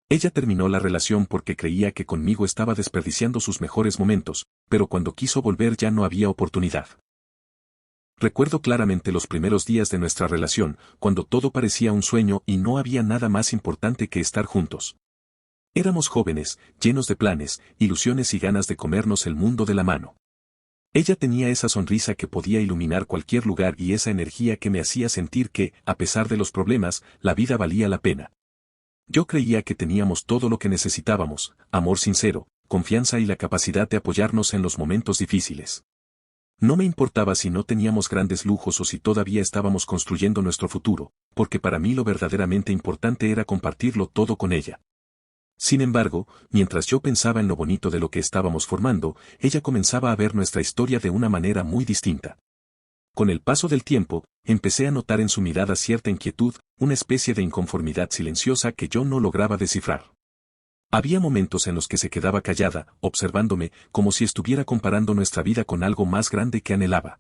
Ella terminó la relación porque creía que conmigo estaba desperdiciando sus mejores momentos, pero cuando quiso volver ya no había oportunidad. Recuerdo claramente los primeros días de nuestra relación, cuando todo parecía un sueño y no había nada más importante que estar juntos. Éramos jóvenes, llenos de planes, ilusiones y ganas de comernos el mundo de la mano. Ella tenía esa sonrisa que podía iluminar cualquier lugar y esa energía que me hacía sentir que, a pesar de los problemas, la vida valía la pena. Yo creía que teníamos todo lo que necesitábamos, amor sincero, confianza y la capacidad de apoyarnos en los momentos difíciles. No me importaba si no teníamos grandes lujos o si todavía estábamos construyendo nuestro futuro, porque para mí lo verdaderamente importante era compartirlo todo con ella. Sin embargo, mientras yo pensaba en lo bonito de lo que estábamos formando, ella comenzaba a ver nuestra historia de una manera muy distinta. Con el paso del tiempo, empecé a notar en su mirada cierta inquietud, una especie de inconformidad silenciosa que yo no lograba descifrar. Había momentos en los que se quedaba callada, observándome, como si estuviera comparando nuestra vida con algo más grande que anhelaba.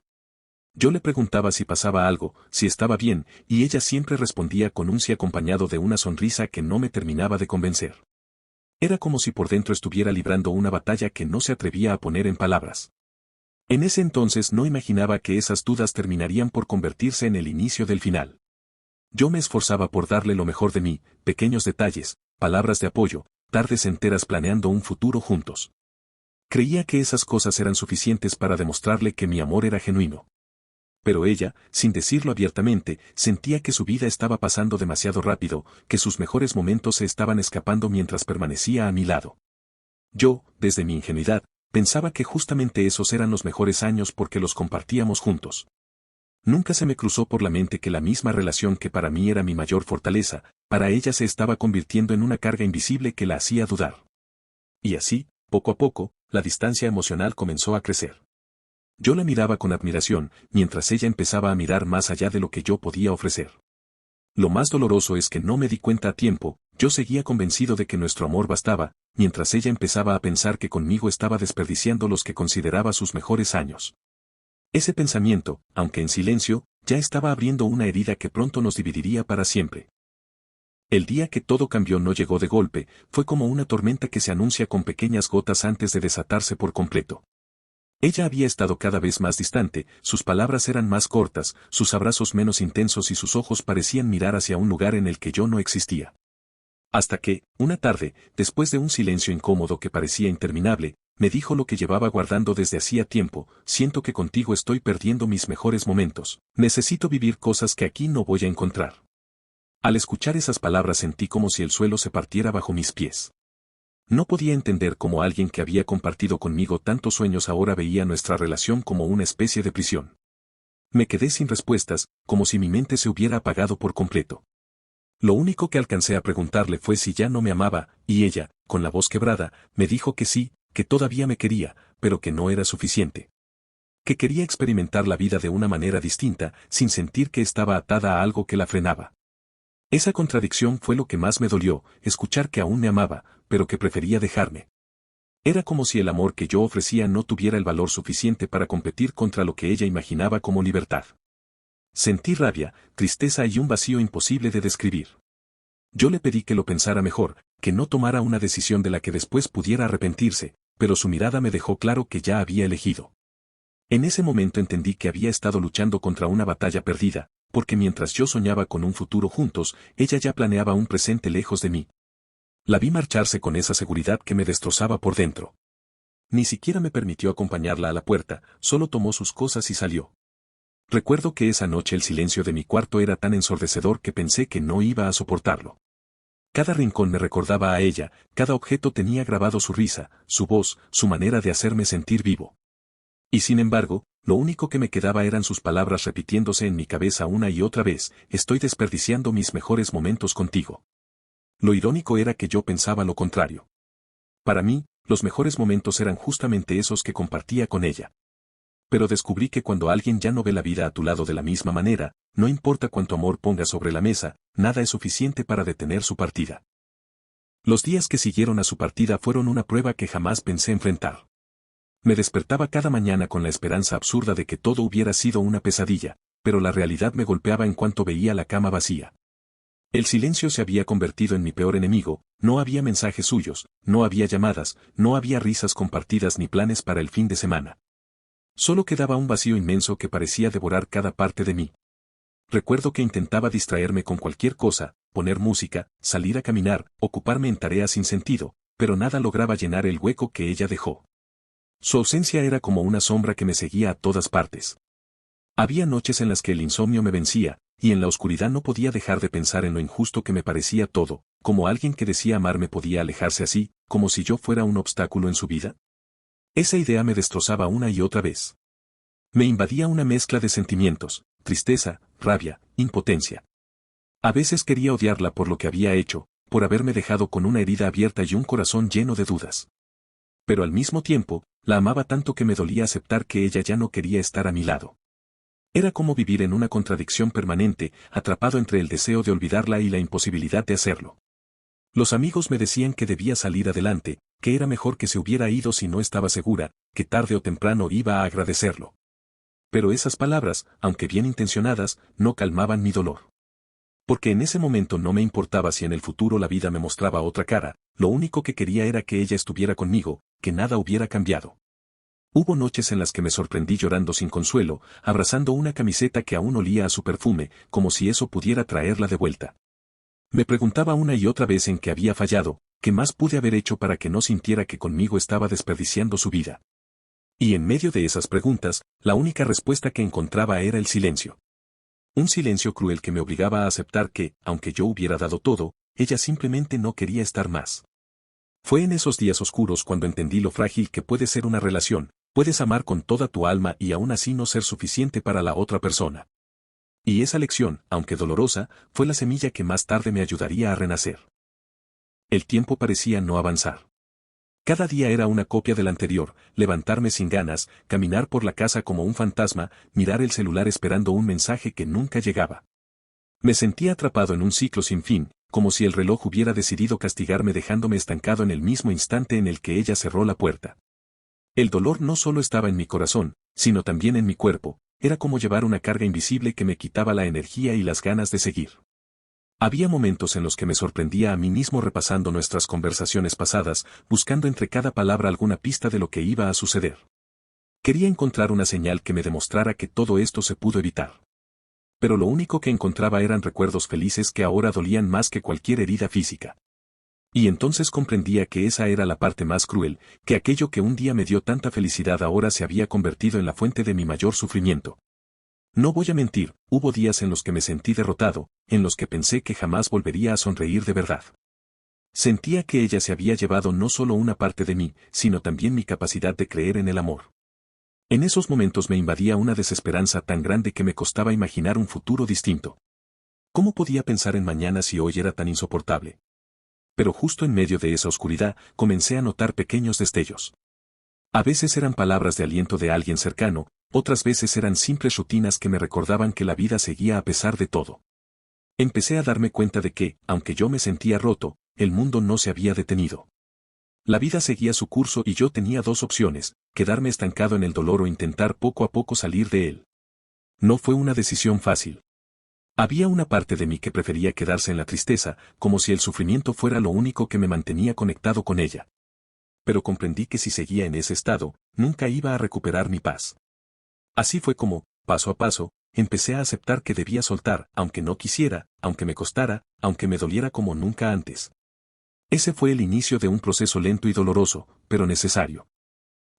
Yo le preguntaba si pasaba algo, si estaba bien, y ella siempre respondía con un sí acompañado de una sonrisa que no me terminaba de convencer. Era como si por dentro estuviera librando una batalla que no se atrevía a poner en palabras. En ese entonces no imaginaba que esas dudas terminarían por convertirse en el inicio del final. Yo me esforzaba por darle lo mejor de mí, pequeños detalles, palabras de apoyo, tardes enteras planeando un futuro juntos. Creía que esas cosas eran suficientes para demostrarle que mi amor era genuino. Pero ella, sin decirlo abiertamente, sentía que su vida estaba pasando demasiado rápido, que sus mejores momentos se estaban escapando mientras permanecía a mi lado. Yo, desde mi ingenuidad, pensaba que justamente esos eran los mejores años porque los compartíamos juntos. Nunca se me cruzó por la mente que la misma relación que para mí era mi mayor fortaleza, para ella se estaba convirtiendo en una carga invisible que la hacía dudar. Y así, poco a poco, la distancia emocional comenzó a crecer. Yo la miraba con admiración, mientras ella empezaba a mirar más allá de lo que yo podía ofrecer. Lo más doloroso es que no me di cuenta a tiempo, yo seguía convencido de que nuestro amor bastaba, mientras ella empezaba a pensar que conmigo estaba desperdiciando los que consideraba sus mejores años. Ese pensamiento, aunque en silencio, ya estaba abriendo una herida que pronto nos dividiría para siempre. El día que todo cambió no llegó de golpe, fue como una tormenta que se anuncia con pequeñas gotas antes de desatarse por completo. Ella había estado cada vez más distante, sus palabras eran más cortas, sus abrazos menos intensos y sus ojos parecían mirar hacia un lugar en el que yo no existía. Hasta que, una tarde, después de un silencio incómodo que parecía interminable, me dijo lo que llevaba guardando desde hacía tiempo: siento que contigo estoy perdiendo mis mejores momentos, necesito vivir cosas que aquí no voy a encontrar. Al escuchar esas palabras sentí como si el suelo se partiera bajo mis pies. No podía entender cómo alguien que había compartido conmigo tantos sueños ahora veía nuestra relación como una especie de prisión. Me quedé sin respuestas, como si mi mente se hubiera apagado por completo. Lo único que alcancé a preguntarle fue si ya no me amaba, y ella, con la voz quebrada, me dijo que sí, que todavía me quería, pero que no era suficiente. Que quería experimentar la vida de una manera distinta, sin sentir que estaba atada a algo que la frenaba. Esa contradicción fue lo que más me dolió, escuchar que aún me amaba, pero que prefería dejarme. Era como si el amor que yo ofrecía no tuviera el valor suficiente para competir contra lo que ella imaginaba como libertad. Sentí rabia, tristeza y un vacío imposible de describir. Yo le pedí que lo pensara mejor, que no tomara una decisión de la que después pudiera arrepentirse, pero su mirada me dejó claro que ya había elegido. En ese momento entendí que había estado luchando contra una batalla perdida, porque mientras yo soñaba con un futuro juntos, ella ya planeaba un presente lejos de mí. La vi marcharse con esa seguridad que me destrozaba por dentro. Ni siquiera me permitió acompañarla a la puerta, solo tomó sus cosas y salió. Recuerdo que esa noche el silencio de mi cuarto era tan ensordecedor que pensé que no iba a soportarlo. Cada rincón me recordaba a ella, cada objeto tenía grabado su risa, su voz, su manera de hacerme sentir vivo. Y sin embargo, lo único que me quedaba eran sus palabras repitiéndose en mi cabeza una y otra vez: estoy desperdiciando mis mejores momentos contigo. Lo irónico era que yo pensaba lo contrario. Para mí, los mejores momentos eran justamente esos que compartía con ella. Pero descubrí que cuando alguien ya no ve la vida a tu lado de la misma manera, no importa cuánto amor ponga sobre la mesa, nada es suficiente para detener su partida. Los días que siguieron a su partida fueron una prueba que jamás pensé enfrentar. Me despertaba cada mañana con la esperanza absurda de que todo hubiera sido una pesadilla, pero la realidad me golpeaba en cuanto veía la cama vacía. El silencio se había convertido en mi peor enemigo, no había mensajes suyos, no había llamadas, no había risas compartidas ni planes para el fin de semana. Solo quedaba un vacío inmenso que parecía devorar cada parte de mí. Recuerdo que intentaba distraerme con cualquier cosa, poner música, salir a caminar, ocuparme en tareas sin sentido, pero nada lograba llenar el hueco que ella dejó. Su ausencia era como una sombra que me seguía a todas partes. Había noches en las que el insomnio me vencía, y en la oscuridad no podía dejar de pensar en lo injusto que me parecía todo, como alguien que decía amarme podía alejarse así, como si yo fuera un obstáculo en su vida. Esa idea me destrozaba una y otra vez. Me invadía una mezcla de sentimientos, tristeza, rabia, impotencia. A veces quería odiarla por lo que había hecho, por haberme dejado con una herida abierta y un corazón lleno de dudas. Pero al mismo tiempo, la amaba tanto que me dolía aceptar que ella ya no quería estar a mi lado. Era como vivir en una contradicción permanente, atrapado entre el deseo de olvidarla y la imposibilidad de hacerlo. Los amigos me decían que debía salir adelante, que era mejor que se hubiera ido si no estaba segura, que tarde o temprano iba a agradecerlo. Pero esas palabras, aunque bien intencionadas, no calmaban mi dolor. Porque en ese momento no me importaba si en el futuro la vida me mostraba otra cara, lo único que quería era que ella estuviera conmigo, que nada hubiera cambiado. Hubo noches en las que me sorprendí llorando sin consuelo, abrazando una camiseta que aún olía a su perfume, como si eso pudiera traerla de vuelta. Me preguntaba una y otra vez en qué había fallado, qué más pude haber hecho para que no sintiera que conmigo estaba desperdiciando su vida. Y en medio de esas preguntas, la única respuesta que encontraba era el silencio. Un silencio cruel que me obligaba a aceptar que, aunque yo hubiera dado todo, ella simplemente no quería estar más. Fue en esos días oscuros cuando entendí lo frágil que puede ser una relación, puedes amar con toda tu alma y aún así no ser suficiente para la otra persona. Y esa lección, aunque dolorosa, fue la semilla que más tarde me ayudaría a renacer. El tiempo parecía no avanzar. Cada día era una copia del anterior, levantarme sin ganas, caminar por la casa como un fantasma, mirar el celular esperando un mensaje que nunca llegaba. Me sentía atrapado en un ciclo sin fin, como si el reloj hubiera decidido castigarme dejándome estancado en el mismo instante en el que ella cerró la puerta. El dolor no solo estaba en mi corazón, sino también en mi cuerpo, era como llevar una carga invisible que me quitaba la energía y las ganas de seguir. Había momentos en los que me sorprendía a mí mismo repasando nuestras conversaciones pasadas, buscando entre cada palabra alguna pista de lo que iba a suceder. Quería encontrar una señal que me demostrara que todo esto se pudo evitar. Pero lo único que encontraba eran recuerdos felices que ahora dolían más que cualquier herida física. Y entonces comprendía que esa era la parte más cruel, que aquello que un día me dio tanta felicidad ahora se había convertido en la fuente de mi mayor sufrimiento. No voy a mentir, hubo días en los que me sentí derrotado, en los que pensé que jamás volvería a sonreír de verdad. Sentía que ella se había llevado no solo una parte de mí, sino también mi capacidad de creer en el amor. En esos momentos me invadía una desesperanza tan grande que me costaba imaginar un futuro distinto. ¿Cómo podía pensar en mañana si hoy era tan insoportable? Pero justo en medio de esa oscuridad, comencé a notar pequeños destellos. A veces eran palabras de aliento de alguien cercano, otras veces eran simples rutinas que me recordaban que la vida seguía a pesar de todo. Empecé a darme cuenta de que, aunque yo me sentía roto, el mundo no se había detenido. La vida seguía su curso y yo tenía dos opciones, quedarme estancado en el dolor o intentar poco a poco salir de él. No fue una decisión fácil. Había una parte de mí que prefería quedarse en la tristeza, como si el sufrimiento fuera lo único que me mantenía conectado con ella. Pero comprendí que si seguía en ese estado, nunca iba a recuperar mi paz. Así fue como, paso a paso, empecé a aceptar que debía soltar, aunque no quisiera, aunque me costara, aunque me doliera como nunca antes. Ese fue el inicio de un proceso lento y doloroso, pero necesario.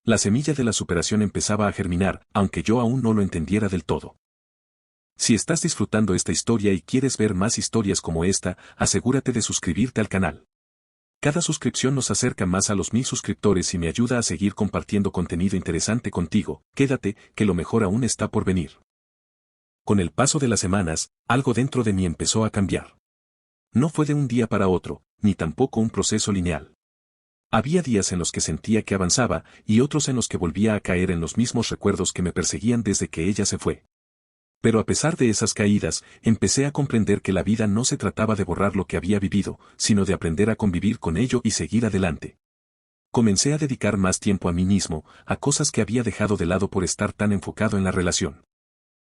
La semilla de la superación empezaba a germinar, aunque yo aún no lo entendiera del todo. Si estás disfrutando esta historia y quieres ver más historias como esta, asegúrate de suscribirte al canal. Cada suscripción nos acerca más a los 1000 suscriptores y me ayuda a seguir compartiendo contenido interesante contigo. Quédate, que lo mejor aún está por venir. Con el paso de las semanas, algo dentro de mí empezó a cambiar. No fue de un día para otro, ni tampoco un proceso lineal. Había días en los que sentía que avanzaba y otros en los que volvía a caer en los mismos recuerdos que me perseguían desde que ella se fue. Pero a pesar de esas caídas, empecé a comprender que la vida no se trataba de borrar lo que había vivido, sino de aprender a convivir con ello y seguir adelante. Comencé a dedicar más tiempo a mí mismo, a cosas que había dejado de lado por estar tan enfocado en la relación.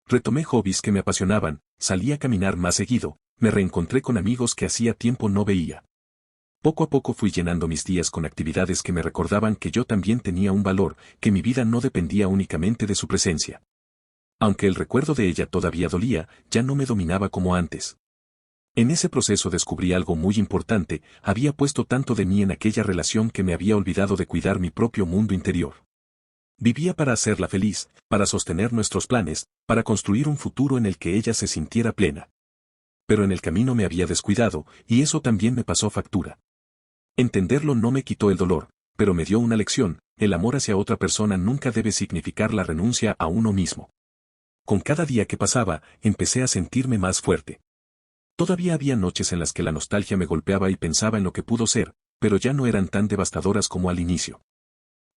Retomé hobbies que me apasionaban, salí a caminar más seguido, me reencontré con amigos que hacía tiempo no veía. Poco a poco fui llenando mis días con actividades que me recordaban que yo también tenía un valor, que mi vida no dependía únicamente de su presencia. Aunque el recuerdo de ella todavía dolía, ya no me dominaba como antes. En ese proceso descubrí algo muy importante, había puesto tanto de mí en aquella relación que me había olvidado de cuidar mi propio mundo interior. Vivía para hacerla feliz, para sostener nuestros planes, para construir un futuro en el que ella se sintiera plena. Pero en el camino me había descuidado, y eso también me pasó factura. Entenderlo no me quitó el dolor, pero me dio una lección: el amor hacia otra persona nunca debe significar la renuncia a uno mismo. Con cada día que pasaba, empecé a sentirme más fuerte. Todavía había noches en las que la nostalgia me golpeaba y pensaba en lo que pudo ser, pero ya no eran tan devastadoras como al inicio.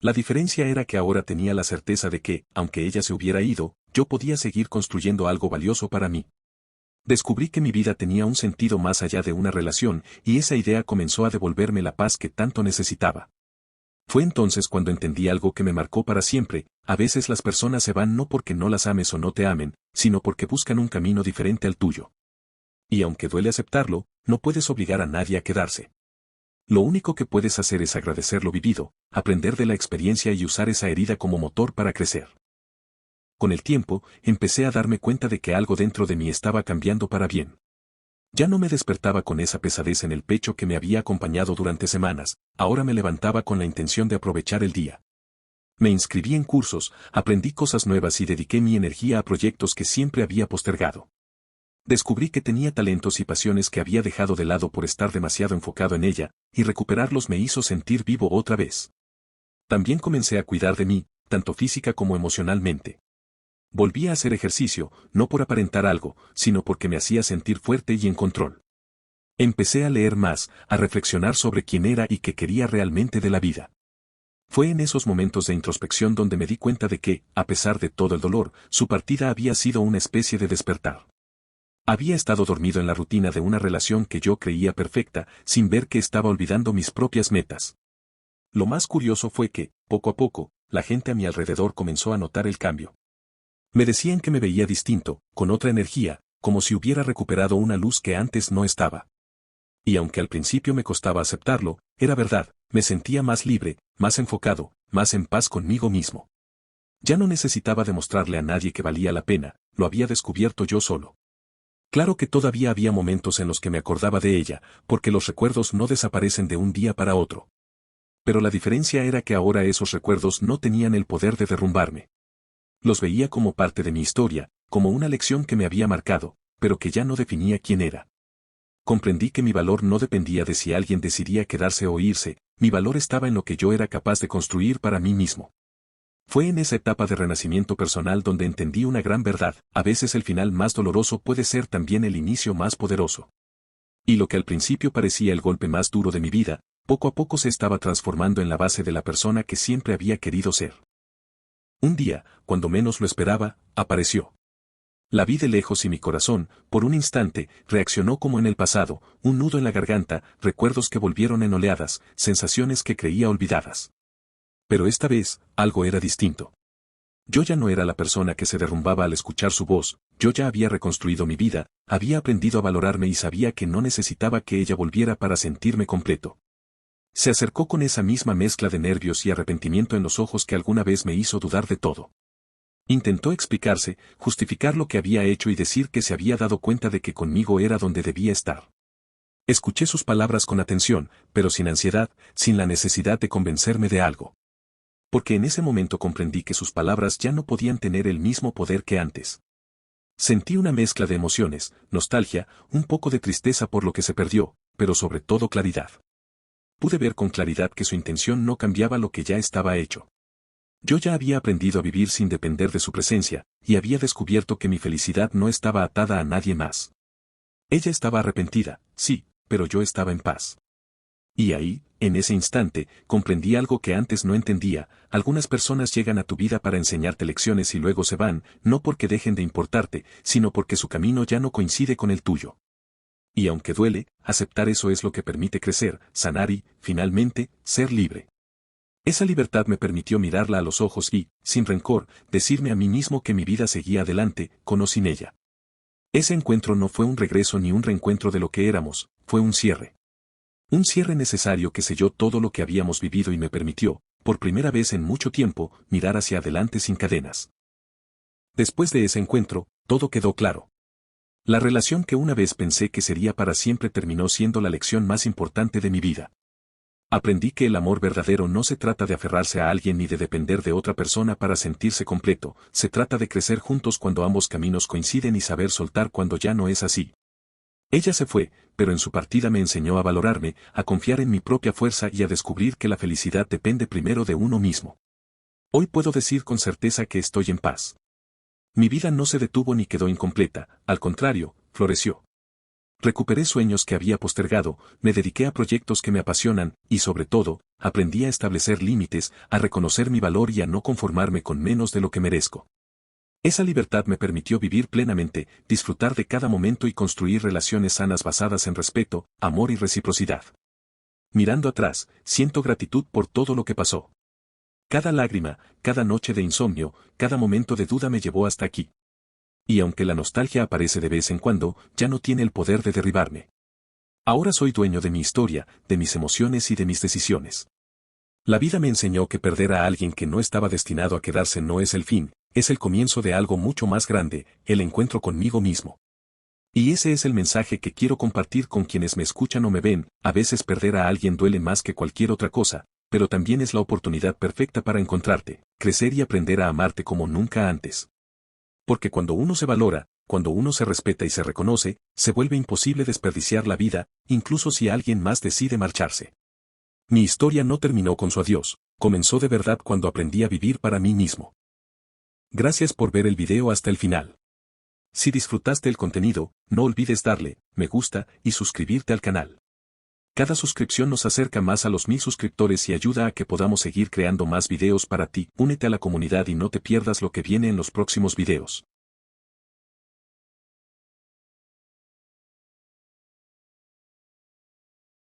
La diferencia era que ahora tenía la certeza de que, aunque ella se hubiera ido, yo podía seguir construyendo algo valioso para mí. Descubrí que mi vida tenía un sentido más allá de una relación, y esa idea comenzó a devolverme la paz que tanto necesitaba. Fue entonces cuando entendí algo que me marcó para siempre: a veces las personas se van no porque no las ames o no te amen, sino porque buscan un camino diferente al tuyo. Y aunque duele aceptarlo, no puedes obligar a nadie a quedarse. Lo único que puedes hacer es agradecer lo vivido, aprender de la experiencia y usar esa herida como motor para crecer. Con el tiempo, empecé a darme cuenta de que algo dentro de mí estaba cambiando para bien. Ya no me despertaba con esa pesadez en el pecho que me había acompañado durante semanas, ahora me levantaba con la intención de aprovechar el día. Me inscribí en cursos, aprendí cosas nuevas y dediqué mi energía a proyectos que siempre había postergado. Descubrí que tenía talentos y pasiones que había dejado de lado por estar demasiado enfocado en ella, y recuperarlos me hizo sentir vivo otra vez. También comencé a cuidar de mí, tanto física como emocionalmente. Volví a hacer ejercicio, no por aparentar algo, sino porque me hacía sentir fuerte y en control. Empecé a leer más, a reflexionar sobre quién era y qué quería realmente de la vida. Fue en esos momentos de introspección donde me di cuenta de que, a pesar de todo el dolor, su partida había sido una especie de despertar. Había estado dormido en la rutina de una relación que yo creía perfecta, sin ver que estaba olvidando mis propias metas. Lo más curioso fue que, poco a poco, la gente a mi alrededor comenzó a notar el cambio. Me decían que me veía distinto, con otra energía, como si hubiera recuperado una luz que antes no estaba. Y aunque al principio me costaba aceptarlo, era verdad, me sentía más libre, más enfocado, más en paz conmigo mismo. Ya no necesitaba demostrarle a nadie que valía la pena, lo había descubierto yo solo. Claro que todavía había momentos en los que me acordaba de ella, porque los recuerdos no desaparecen de un día para otro. Pero la diferencia era que ahora esos recuerdos no tenían el poder de derrumbarme. Los veía como parte de mi historia, como una lección que me había marcado, pero que ya no definía quién era. Comprendí que mi valor no dependía de si alguien decidía quedarse o irse, mi valor estaba en lo que yo era capaz de construir para mí mismo. Fue en esa etapa de renacimiento personal donde entendí una gran verdad: a veces el final más doloroso puede ser también el inicio más poderoso. Y lo que al principio parecía el golpe más duro de mi vida, poco a poco se estaba transformando en la base de la persona que siempre había querido ser. Un día, cuando menos lo esperaba, apareció. La vi de lejos y mi corazón, por un instante, reaccionó como en el pasado: un nudo en la garganta, recuerdos que volvieron en oleadas, sensaciones que creía olvidadas. Pero esta vez, algo era distinto. Yo ya no era la persona que se derrumbaba al escuchar su voz, yo ya había reconstruido mi vida, había aprendido a valorarme y sabía que no necesitaba que ella volviera para sentirme completo. Se acercó con esa misma mezcla de nervios y arrepentimiento en los ojos que alguna vez me hizo dudar de todo. Intentó explicarse, justificar lo que había hecho y decir que se había dado cuenta de que conmigo era donde debía estar. Escuché sus palabras con atención, pero sin ansiedad, sin la necesidad de convencerme de algo. Porque en ese momento comprendí que sus palabras ya no podían tener el mismo poder que antes. Sentí una mezcla de emociones, nostalgia, un poco de tristeza por lo que se perdió, pero sobre todo claridad. Pude ver con claridad que su intención no cambiaba lo que ya estaba hecho. Yo ya había aprendido a vivir sin depender de su presencia, y había descubierto que mi felicidad no estaba atada a nadie más. Ella estaba arrepentida, sí, pero yo estaba en paz. Y ahí, en ese instante, comprendí algo que antes no entendía: algunas personas llegan a tu vida para enseñarte lecciones y luego se van, no porque dejen de importarte, sino porque su camino ya no coincide con el tuyo. Y aunque duele, aceptar eso es lo que permite crecer, sanar y, finalmente, ser libre. Esa libertad me permitió mirarla a los ojos y, sin rencor, decirme a mí mismo que mi vida seguía adelante, con o sin ella. Ese encuentro no fue un regreso ni un reencuentro de lo que éramos, fue un cierre. Un cierre necesario que selló todo lo que habíamos vivido y me permitió, por primera vez en mucho tiempo, mirar hacia adelante sin cadenas. Después de ese encuentro, todo quedó claro. La relación que una vez pensé que sería para siempre terminó siendo la lección más importante de mi vida. Aprendí que el amor verdadero no se trata de aferrarse a alguien ni de depender de otra persona para sentirse completo, se trata de crecer juntos cuando ambos caminos coinciden y saber soltar cuando ya no es así. Ella se fue, pero en su partida me enseñó a valorarme, a confiar en mi propia fuerza y a descubrir que la felicidad depende primero de uno mismo. Hoy puedo decir con certeza que estoy en paz. Mi vida no se detuvo ni quedó incompleta, al contrario, floreció. Recuperé sueños que había postergado, me dediqué a proyectos que me apasionan, y sobre todo, aprendí a establecer límites, a reconocer mi valor y a no conformarme con menos de lo que merezco. Esa libertad me permitió vivir plenamente, disfrutar de cada momento y construir relaciones sanas basadas en respeto, amor y reciprocidad. Mirando atrás, siento gratitud por todo lo que pasó. Cada lágrima, cada noche de insomnio, cada momento de duda me llevó hasta aquí. Y aunque la nostalgia aparece de vez en cuando, ya no tiene el poder de derribarme. Ahora soy dueño de mi historia, de mis emociones y de mis decisiones. La vida me enseñó que perder a alguien que no estaba destinado a quedarse no es el fin, es el comienzo de algo mucho más grande, el encuentro conmigo mismo. Y ese es el mensaje que quiero compartir con quienes me escuchan o me ven. A veces perder a alguien duele más que cualquier otra cosa, pero también es la oportunidad perfecta para encontrarte, crecer y aprender a amarte como nunca antes. Porque cuando uno se valora, cuando uno se respeta y se reconoce, se vuelve imposible desperdiciar la vida, incluso si alguien más decide marcharse. Mi historia no terminó con su adiós, comenzó de verdad cuando aprendí a vivir para mí mismo. Gracias por ver el video hasta el final. Si disfrutaste el contenido, no olvides darle me gusta y suscribirte al canal. Cada suscripción nos acerca más a los 1000 suscriptores y ayuda a que podamos seguir creando más videos para ti. Únete a la comunidad y no te pierdas lo que viene en los próximos videos.